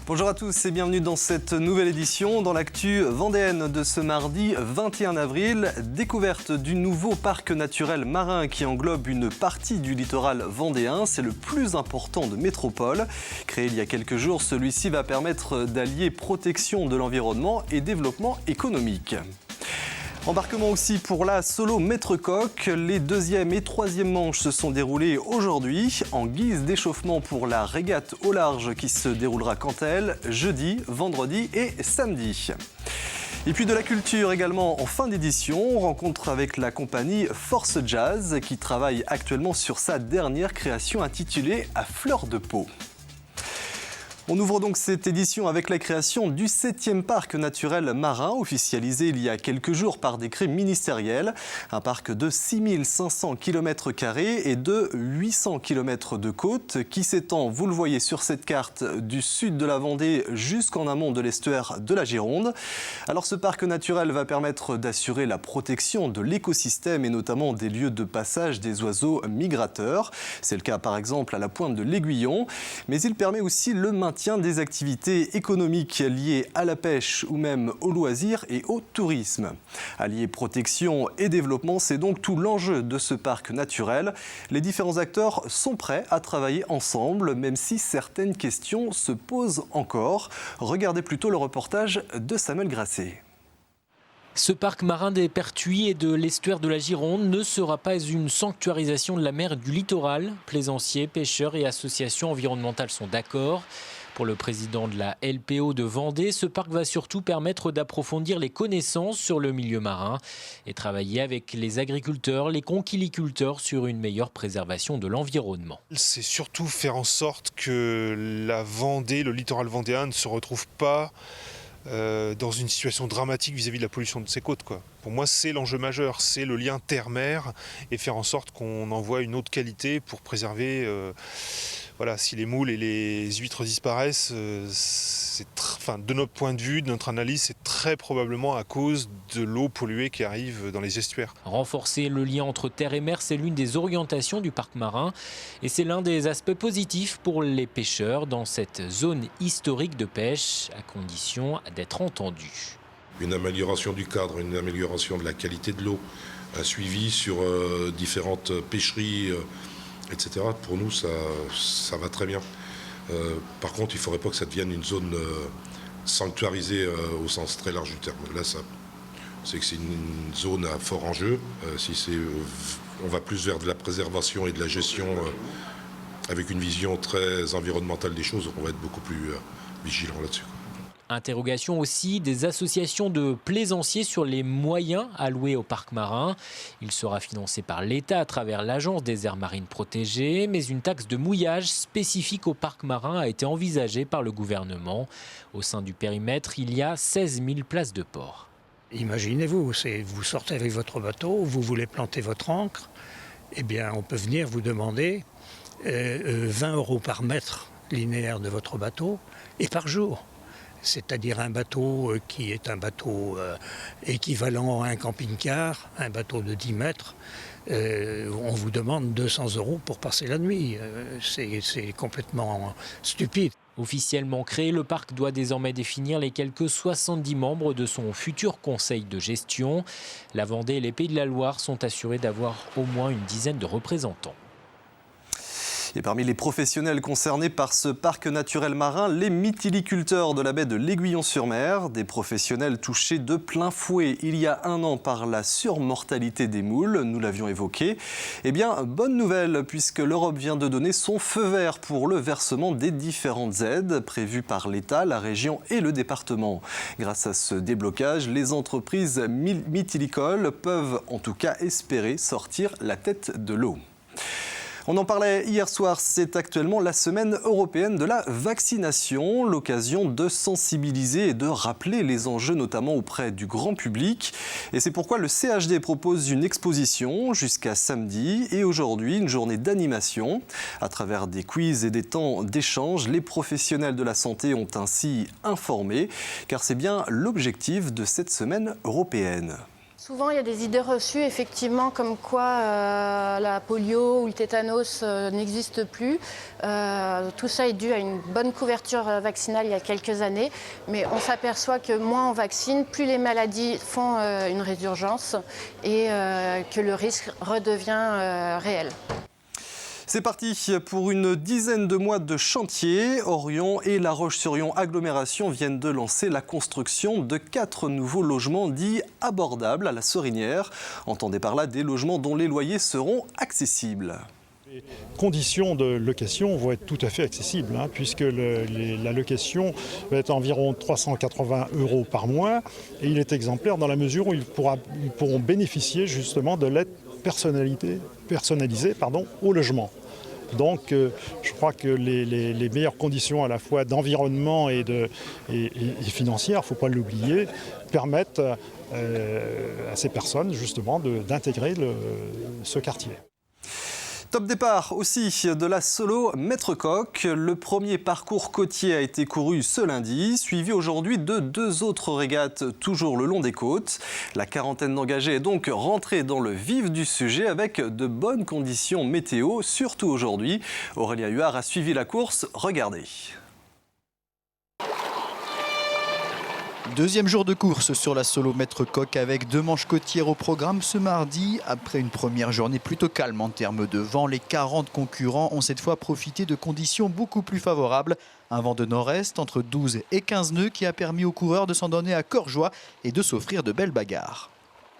Bonjour à tous et bienvenue dans cette nouvelle édition. Dans l'actu vendéenne de ce mardi 21 avril, découverte du nouveau parc naturel marin qui englobe une partie du littoral vendéen. C'est le plus important de métropole. Créé il y a quelques jours, celui-ci va permettre d'allier protection de l'environnement et développement économique. Embarquement aussi pour la Solo Maître Coq. Les deuxième et troisième manches se sont déroulées aujourd'hui en guise d'échauffement pour la régate au large qui se déroulera quant à elle jeudi, vendredi et samedi. Et puis de la culture également en fin d'édition, rencontre avec la compagnie Force Jazz qui travaille actuellement sur sa dernière création intitulée À fleur de peau. On ouvre donc cette édition avec la création du 7e parc naturel marin, officialisé il y a quelques jours par décret ministériel. Un parc de 6500 km² et de 800 km de côte qui s'étend, vous le voyez sur cette carte, du sud de la Vendée jusqu'en amont de l'estuaire de la Gironde. Alors ce parc naturel va permettre d'assurer la protection de l'écosystème et notamment des lieux de passage des oiseaux migrateurs. C'est le cas par exemple à la pointe de l'Aiguillon, mais il permet aussi le maintien des activités économiques liées à la pêche ou même au loisir et au tourisme. Allier protection et développement, c'est donc tout l'enjeu de ce parc naturel. Les différents acteurs sont prêts à travailler ensemble, même si certaines questions se posent encore. Regardez plutôt le reportage de Samuel Grasset. Ce parc marin des Pertuis et de l'estuaire de la Gironde ne sera pas une sanctuarisation de la mer et du littoral. Plaisanciers, pêcheurs et associations environnementales sont d'accord. Pour le président de la LPO de Vendée, ce parc va surtout permettre d'approfondir les connaissances sur le milieu marin et travailler avec les agriculteurs, les conchiliculteurs sur une meilleure préservation de l'environnement. C'est surtout faire en sorte que la Vendée, le littoral vendéen ne se retrouve pas dans une situation dramatique vis-à-vis de la pollution de ses côtes, quoi. Pour moi, c'est l'enjeu majeur, c'est le lien terre-mer et faire en sorte qu'on envoie une eau de qualité pour préserver. Voilà, si les moules et les huîtres disparaissent, de notre point de vue, de notre analyse, c'est très probablement à cause de l'eau polluée qui arrive dans les estuaires. Renforcer le lien entre terre et mer, c'est l'une des orientations du parc marin et c'est l'un des aspects positifs pour les pêcheurs dans cette zone historique de pêche, à condition d'être entendus. Une amélioration du cadre, une amélioration de la qualité de l'eau, un suivi sur différentes pêcheries, etc. Pour nous, ça va très bien. Par contre, il ne faudrait pas que ça devienne une zone sanctuarisée au sens très large du terme. Là, c'est que c'est une zone à fort enjeu. On va plus vers de la préservation et de la gestion avec une vision très environnementale des choses. Donc on va être beaucoup plus vigilant là-dessus. Interrogation aussi des associations de plaisanciers sur les moyens alloués au parc marin. Il sera financé par l'État à travers l'Agence des aires marines protégées, mais une taxe de mouillage spécifique au parc marin a été envisagée par le gouvernement. Au sein du périmètre, il y a 16 000 places de port. Imaginez-vous, vous sortez avec votre bateau, vous voulez planter votre ancre, eh bien on peut venir vous demander 20 € par mètre linéaire de votre bateau et par jour. C'est-à-dire un bateau qui est un bateau équivalent à un camping-car, un bateau de 10 mètres. On vous demande 200 € pour passer la nuit. C'est complètement stupide. Officiellement créé, le parc doit désormais définir les quelques 70 membres de son futur conseil de gestion. La Vendée et les Pays de la Loire sont assurés d'avoir au moins une dizaine de représentants. Et parmi les professionnels concernés par ce parc naturel marin, les mytiliculteurs de la baie de l'Aiguillon-sur-Mer, des professionnels touchés de plein fouet il y a un an par la surmortalité des moules, nous l'avions évoqué. Eh bien, bonne nouvelle, puisque l'Europe vient de donner son feu vert pour le versement des différentes aides prévues par l'État, la région et le département. Grâce à ce déblocage, les entreprises mytilicoles peuvent en tout cas espérer sortir la tête de l'eau. On en parlait hier soir, c'est actuellement la semaine européenne de la vaccination, l'occasion de sensibiliser et de rappeler les enjeux notamment auprès du grand public. Et c'est pourquoi le CHD propose une exposition jusqu'à samedi et aujourd'hui une journée d'animation. À travers des quiz et des temps d'échange, les professionnels de la santé ont ainsi informé, car c'est bien l'objectif de cette semaine européenne. Souvent, il y a des idées reçues, effectivement, comme quoi la polio ou le tétanos n'existe plus. Tout ça est dû à une bonne couverture vaccinale il y a quelques années. Mais on s'aperçoit que moins on vaccine, plus les maladies font une résurgence et que le risque redevient réel. C'est parti pour une dizaine de mois de chantier. Orion et La Roche-sur-Yon Agglomération viennent de lancer la construction de 4 nouveaux logements dits abordables à la Sorinière. Entendez par là des logements dont les loyers seront accessibles. Les conditions de location vont être tout à fait accessibles, puisque la location va être environ 380 € par mois et il est exemplaire dans la mesure où ils pourront bénéficier justement de l'aide personnalisée au logement. Donc je crois que les meilleures conditions à la fois d'environnement et financières, il ne faut pas l'oublier, permettent à ces personnes justement d'intégrer ce quartier. Top départ aussi de la solo Maître Coq. Le premier parcours côtier a été couru ce lundi, suivi aujourd'hui de 2 autres régates toujours le long des côtes. La quarantaine d'engagés est donc rentrée dans le vif du sujet avec de bonnes conditions météo, surtout aujourd'hui. Aurélien Huard a suivi la course, regardez. Deuxième jour de course sur la solo Maître Coq avec 2 manches côtières au programme ce mardi. Après une première journée plutôt calme en termes de vent, les 40 concurrents ont cette fois profité de conditions beaucoup plus favorables. Un vent de nord-est entre 12 et 15 nœuds qui a permis aux coureurs de s'en donner à cœur joie et de s'offrir de belles bagarres.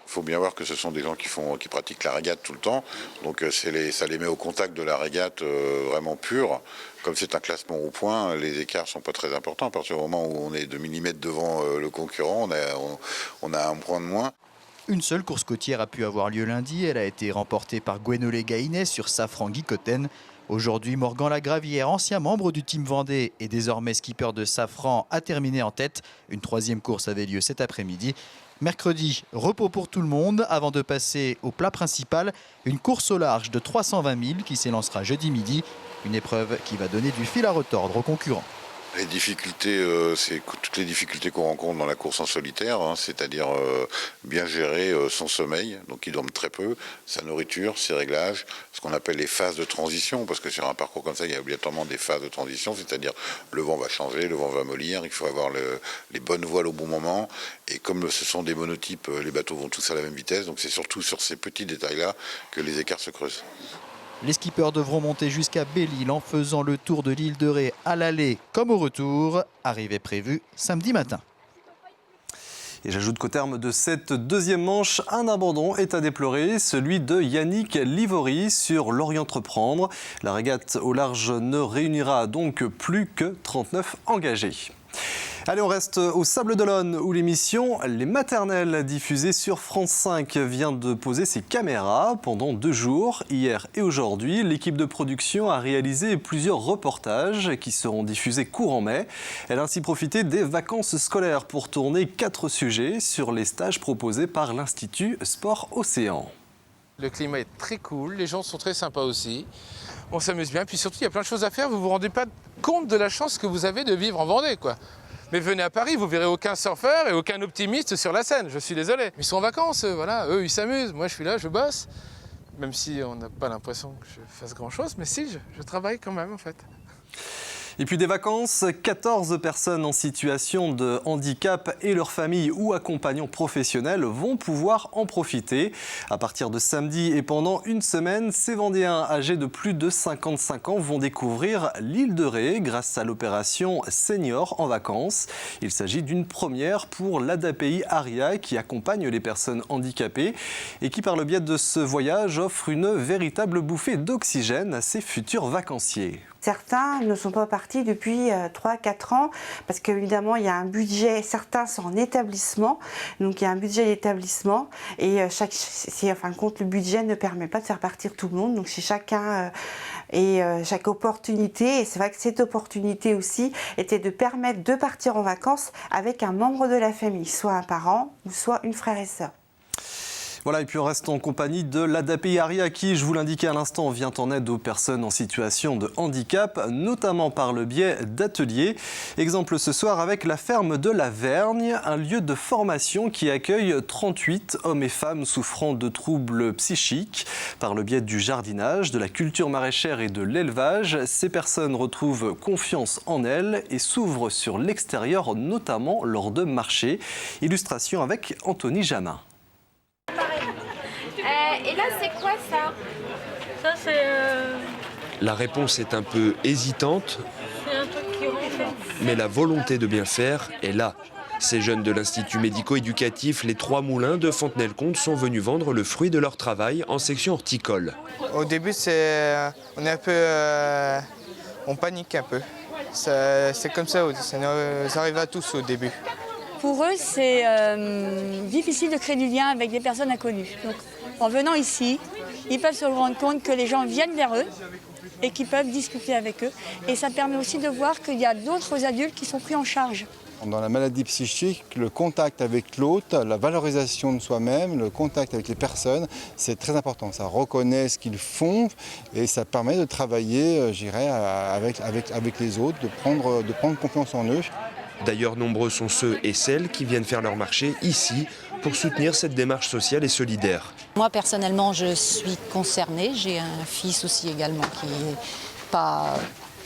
Il faut bien voir que ce sont des gens qui pratiquent la régate tout le temps, donc ça les met au contact de la régate vraiment pure. Comme c'est un classement au point, les écarts ne sont pas très importants. À partir du moment où on est 2 mm devant le concurrent, on a 1 point de moins. Une seule course côtière a pu avoir lieu lundi. Elle a été remportée par Gwenolé Gaïnet sur Safran Guicoten. Aujourd'hui, Morgan Lagravière, ancien membre du Team Vendée et désormais skipper de Safran, a terminé en tête. Une 3e course avait lieu cet après-midi. Mercredi, repos pour tout le monde avant de passer au plat principal. Une course au large de 320 000 qui s'élancera jeudi midi. Une épreuve qui va donner du fil à retordre aux concurrents. Les difficultés, c'est toutes les difficultés qu'on rencontre dans la course en solitaire, c'est-à-dire bien gérer son sommeil, donc il dorme très peu, sa nourriture, ses réglages, ce qu'on appelle les phases de transition, parce que sur un parcours comme ça, il y a obligatoirement des phases de transition, c'est-à-dire le vent va changer, le vent va mollir, il faut avoir les bonnes voiles au bon moment, et comme ce sont des monotypes, les bateaux vont tous à la même vitesse, donc c'est surtout sur ces petits détails-là que les écarts se creusent. Les skippers devront monter jusqu'à Belle-Île en faisant le tour de l'île de Ré à l'aller comme au retour. Arrivée prévue samedi matin. Et j'ajoute qu'au terme de cette 2e manche, un abandon est à déplorer, celui de Yannick Livory sur l'Orient-Entreprendre. La régate au large ne réunira donc plus que 39 engagés. Allez, on reste au Sables-d'Olonne où l'émission Les Maternelles diffusée sur France 5 vient de poser ses caméras pendant 2 jours. Hier et aujourd'hui, l'équipe de production a réalisé plusieurs reportages qui seront diffusés courant mai. Elle a ainsi profité des vacances scolaires pour tourner 4 sujets sur les stages proposés par l'Institut Sport Océan. Le climat est très cool, les gens sont très sympas aussi. On s'amuse bien, puis surtout il y a plein de choses à faire. Vous ne vous rendez pas compte de la chance que vous avez de vivre en Vendée, quoi. Mais venez à Paris, vous verrez aucun surfeur et aucun optimiste sur la Seine, je suis désolé. Ils sont en vacances, voilà, eux ils s'amusent, moi je suis là, je bosse. Même si on n'a pas l'impression que je fasse grand chose, mais si, je travaille quand même en fait. Et puis des vacances, 14 personnes en situation de handicap et leurs familles ou accompagnants professionnels vont pouvoir en profiter. À partir de samedi et pendant une semaine, ces Vendéens âgés de plus de 55 ans vont découvrir l'île de Ré grâce à l'opération Senior en vacances. Il s'agit d'une première pour l'ADAPI Aria qui accompagne les personnes handicapées et qui par le biais de ce voyage offre une véritable bouffée d'oxygène à ses futurs vacanciers. Certains ne sont pas partis depuis 3-4 ans parce qu'évidemment il y a un budget, certains sont en établissement, donc il y a un budget d'établissement et en fin de compte le budget ne permet pas de faire partir tout le monde, donc c'est chacun et chaque opportunité, et c'est vrai que cette opportunité aussi était de permettre de partir en vacances avec un membre de la famille, soit un parent ou soit une frère et sœur. Voilà, et puis on reste en compagnie de l'ADAPI ARIA qui, je vous l'indiquais à l'instant, vient en aide aux personnes en situation de handicap, notamment par le biais d'ateliers. Exemple ce soir avec la ferme de la Vergne, un lieu de formation qui accueille 38 hommes et femmes souffrant de troubles psychiques. Par le biais du jardinage, de la culture maraîchère et de l'élevage, ces personnes retrouvent confiance en elles et s'ouvrent sur l'extérieur, notamment lors de marchés. Illustration avec Anthony Jamin. Et là, c'est quoi ça? Ça, c'est... La réponse est un peu hésitante, C'est un truc qui ronfle. mais la volonté de bien faire est là. Ces jeunes de l'Institut médico-éducatif Les Trois Moulins de Fontenay-le-Comte sont venus vendre le fruit de leur travail en section horticole. Au début, on est un peu... on panique un peu. C'est comme ça arrive à tous au début. Pour eux, c'est difficile de créer du lien avec des personnes inconnues. Donc, en venant ici, ils peuvent se rendre compte que les gens viennent vers eux et qu'ils peuvent discuter avec eux. Et ça permet aussi de voir qu'il y a d'autres adultes qui sont pris en charge. Dans la maladie psychique, le contact avec l'autre, la valorisation de soi-même, le contact avec les personnes, c'est très important. Ça reconnaît ce qu'ils font et ça permet de travailler, je dirais, avec les autres, de prendre confiance en eux. D'ailleurs, nombreux sont ceux et celles qui viennent faire leur marché ici pour soutenir cette démarche sociale et solidaire. Moi, personnellement, je suis concernée. J'ai un fils aussi également qui n'est pas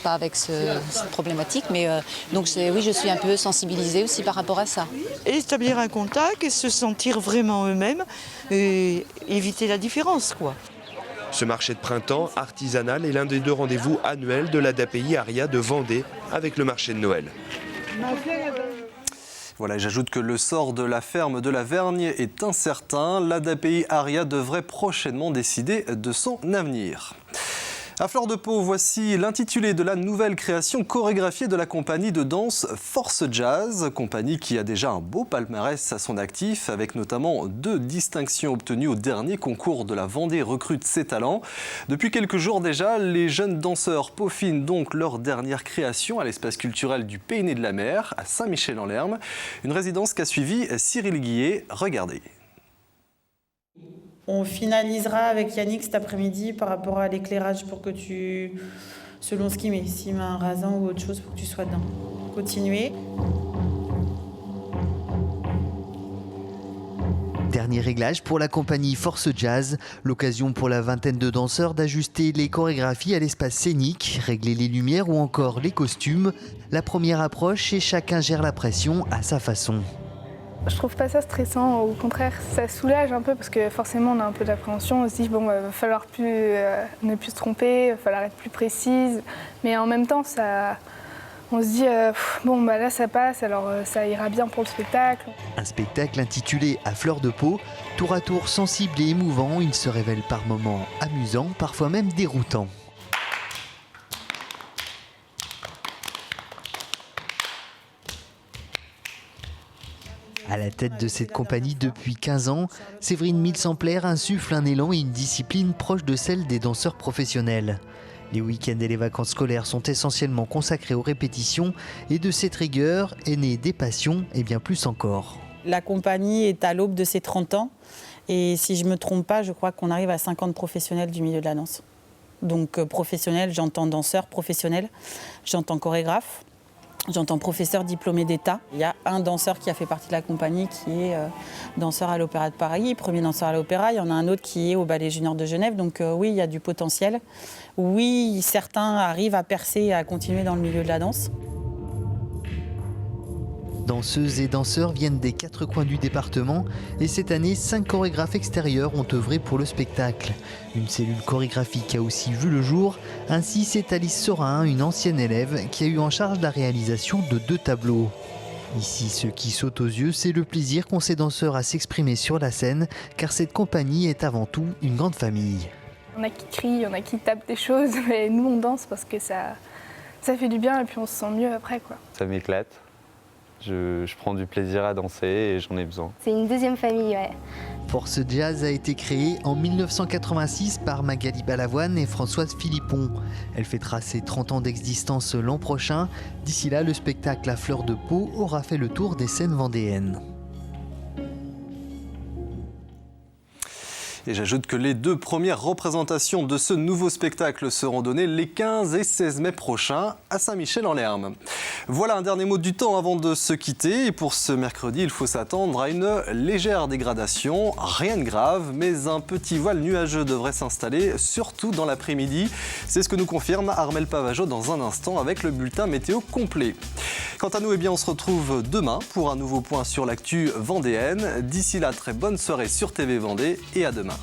avec cette problématique. Mais donc, oui, je suis un peu sensibilisée aussi par rapport à ça. Établir un contact et se sentir vraiment eux-mêmes et éviter la différence, quoi. Ce marché de printemps artisanal est l'un des 2 rendez-vous annuels de l'ADAPI ARIA de Vendée avec le marché de Noël. Voilà, et j'ajoute que le sort de la ferme de la Vergne est incertain. L'ADAPI ARIA devrait prochainement décider de son avenir. À fleur de peau, voici l'intitulé de la nouvelle création chorégraphiée de la compagnie de danse Force Jazz, compagnie qui a déjà un beau palmarès à son actif, avec notamment 2 distinctions obtenues au dernier concours de la Vendée recrute ses talents. Depuis quelques jours déjà, les jeunes danseurs peaufinent donc leur dernière création à l'espace culturel du Pays Né de la Mer, à Saint-Michel-en-Lerme. Une résidence qu'a suivi Cyril Guillet. Regardez. On finalisera avec Yannick cet après-midi par rapport à l'éclairage pour que selon ce qu'il met, s'il met un rasant ou autre chose pour que tu sois dedans. Continuez. Dernier réglage pour la compagnie Force Jazz, l'occasion pour la vingtaine de danseurs d'ajuster les chorégraphies à l'espace scénique, régler les lumières ou encore les costumes. La première approche et chacun gère la pression à sa façon. Je trouve pas ça stressant, au contraire, ça soulage un peu parce que forcément on a un peu d'appréhension. On se dit bon, va falloir ne plus se tromper, va falloir être plus précise, mais en même temps on se dit bon bah là ça passe, alors ça ira bien pour le spectacle. Un spectacle intitulé À fleur de peau, tour à tour sensible et émouvant, il se révèle par moments amusant, parfois même déroutant. À la tête de cette compagnie depuis 15 ans, Séverine Milsampler insuffle un élan et une discipline proche de celle des danseurs professionnels. Les week-ends et les vacances scolaires sont essentiellement consacrés aux répétitions et de cette rigueur est née des passions et bien plus encore. La compagnie est à l'aube de ses 30 ans et si je ne me trompe pas, je crois qu'on arrive à 50 professionnels du milieu de la danse. Donc professionnel, j'entends danseur professionnel, j'entends chorégraphe. J'entends professeur diplômé d'État. Il y a un danseur qui a fait partie de la compagnie qui est danseur à l'Opéra de Paris, premier danseur à l'Opéra. Il y en a un autre qui est au Ballet Junior de Genève. Donc oui, il y a du potentiel. Oui, certains arrivent à percer et à continuer dans le milieu de la danse. Danseuses et danseurs viennent des 4 coins du département et cette année, 5 chorégraphes extérieurs ont œuvré pour le spectacle. Une cellule chorégraphique a aussi vu le jour. Ainsi, c'est Alice Sorin, une ancienne élève, qui a eu en charge la réalisation de 2 tableaux. Ici, ce qui saute aux yeux, c'est le plaisir qu'ont ces danseurs à s'exprimer sur la scène, car cette compagnie est avant tout une grande famille. Il y en a qui crient, il y en a qui tapent des choses, mais nous on danse parce que ça fait du bien et puis on se sent mieux après, quoi. Ça m'éclate. Je prends du plaisir à danser et j'en ai besoin. C'est une deuxième famille, ouais. Force Jazz a été créée en 1986 par Magali Balavoine et Françoise Philippon. Elle fêtera ses 30 ans d'existence l'an prochain. D'ici là, le spectacle à fleur de peau aura fait le tour des scènes vendéennes. Et j'ajoute que les 2 premières représentations de ce nouveau spectacle seront données les 15 et 16 mai prochains à Saint-Michel-en-Lerme. Voilà un dernier mot du temps avant de se quitter. Et pour ce mercredi, il faut s'attendre à une légère dégradation. Rien de grave, mais un petit voile nuageux devrait s'installer, surtout dans l'après-midi. C'est ce que nous confirme Armel Pavageau dans un instant avec le bulletin météo complet. Quant à nous, on se retrouve demain pour un nouveau point sur l'actu vendéenne. D'ici là, très bonne soirée sur TV Vendée et à demain.